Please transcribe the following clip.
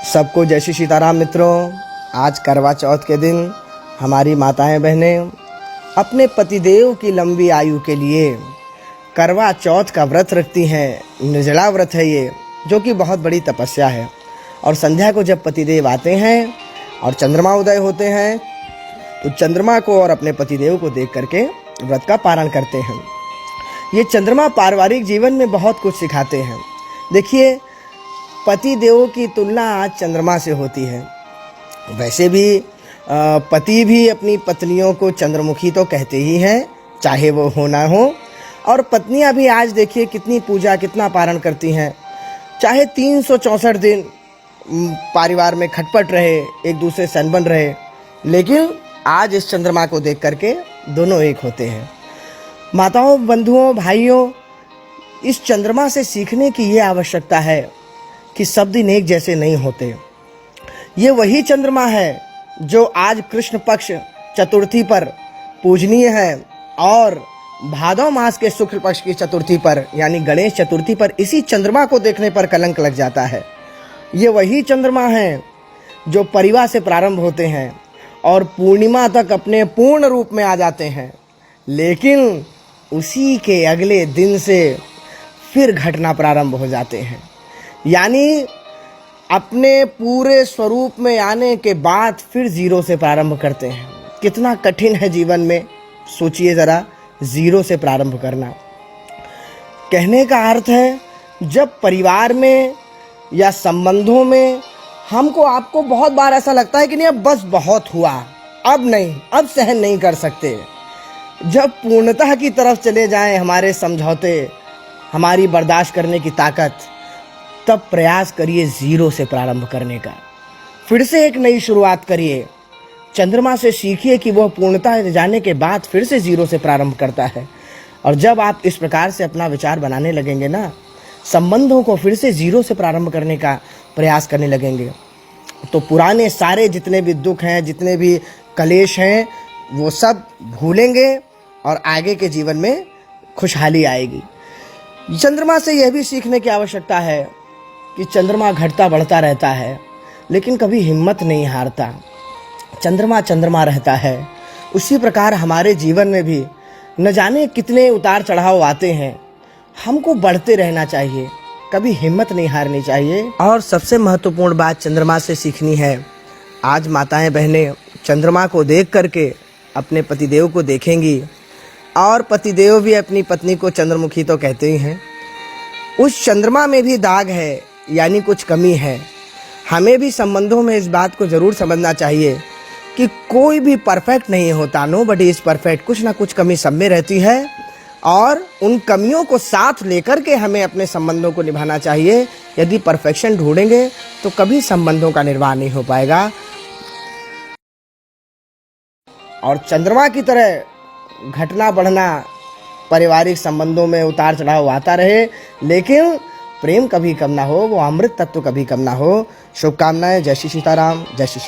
सबको जय श्री सीताराम मित्रों। आज करवा चौथ के दिन हमारी माताएं बहनें अपने पतिदेव की लंबी आयु के लिए करवा चौथ का व्रत रखती हैं। निर्जला व्रत है ये, जो कि बहुत बड़ी तपस्या है। और संध्या को जब पतिदेव आते हैं और चंद्रमा उदय होते हैं तो चंद्रमा को और अपने पतिदेव को देख करके व्रत का पारण करते हैं। ये चंद्रमा पारिवारिक जीवन में बहुत कुछ सिखाते हैं। देखिए, पति देव की तुलना आज चंद्रमा से होती है। वैसे भी पति भी अपनी पत्नियों को चंद्रमुखी तो कहते ही हैं, चाहे वो हो ना हो। और पत्नियां भी आज देखिए कितनी पूजा कितना पारण करती हैं। चाहे 364 दिन परिवार में खटपट रहे, एक दूसरे से अनबन रहे, लेकिन आज इस चंद्रमा को देख करके दोनों एक होते हैं। माताओं, बंधुओं, भाइयों, इस चंद्रमा से सीखने की ये आवश्यकता है कि सब दिन एक जैसे नहीं होते। ये वही चंद्रमा है जो आज कृष्ण पक्ष चतुर्थी पर पूजनीय है और भादव मास के शुक्ल पक्ष की चतुर्थी पर यानी गणेश चतुर्थी पर इसी चंद्रमा को देखने पर कलंक लग जाता है। ये वही चंद्रमा है जो परिवा से प्रारंभ होते हैं और पूर्णिमा तक अपने पूर्ण रूप में आ जाते हैं, लेकिन उसी के अगले दिन से फिर घटना प्रारंभ हो जाते हैं। यानी अपने पूरे स्वरूप में आने के बाद फिर जीरो से प्रारंभ करते हैं। कितना कठिन है जीवन में, सोचिए ज़रा, जीरो से प्रारंभ करना। कहने का अर्थ है, जब परिवार में या संबंधों में हमको आपको बहुत बार ऐसा लगता है कि नहीं, अब बस बहुत हुआ, अब नहीं, अब सहन नहीं कर सकते। जब पूर्णता की तरफ चले जाएं हमारे समझौते, हमारी बर्दाश्त करने की ताकत, तब प्रयास करिए जीरो से प्रारंभ करने का। फिर से एक नई शुरुआत करिए। चंद्रमा से सीखिए कि वह पूर्णता जाने के बाद फिर से जीरो से प्रारंभ करता है। और जब आप इस प्रकार से अपना विचार बनाने लगेंगे ना, संबंधों को फिर से जीरो से प्रारंभ करने का प्रयास करने लगेंगे, तो पुराने सारे जितने भी दुख हैं, जितने भी कलेश हैं, वो सब भूलेंगे और आगे के जीवन में खुशहाली आएगी। चंद्रमा से यह भी सीखने की आवश्यकता है कि चंद्रमा घटता बढ़ता रहता है, लेकिन कभी हिम्मत नहीं हारता। चंद्रमा चंद्रमा रहता है। उसी प्रकार हमारे जीवन में भी न जाने कितने उतार चढ़ाव आते हैं, हमको बढ़ते रहना चाहिए, कभी हिम्मत नहीं हारनी चाहिए। और सबसे महत्वपूर्ण बात चंद्रमा से सीखनी है, आज माताएं बहनें चंद्रमा को देख करके अपने पतिदेव को देखेंगी और पतिदेव भी अपनी पत्नी को चंद्रमुखी तो कहते ही हैं। उस चंद्रमा में भी दाग है, यानी कुछ कमी है। हमें भी संबंधों में इस बात को जरूर समझना चाहिए कि कोई भी परफेक्ट नहीं होता, नोबडी इज परफेक्ट। कुछ ना कुछ कमी सब में रहती है और उन कमियों को साथ लेकर के हमें अपने संबंधों को निभाना चाहिए। यदि परफेक्शन ढूंढेंगे तो कभी संबंधों का निर्वाह नहीं हो पाएगा। और चंद्रमा की तरह घटना बढ़ना, पारिवारिक संबंधों में उतार चढ़ाव आता रहे, लेकिन प्रेम कभी कम ना हो, वो अमृत तत्व कभी कम ना हो। शुभकामनाएं। जय श्री सीताराम। जय श्री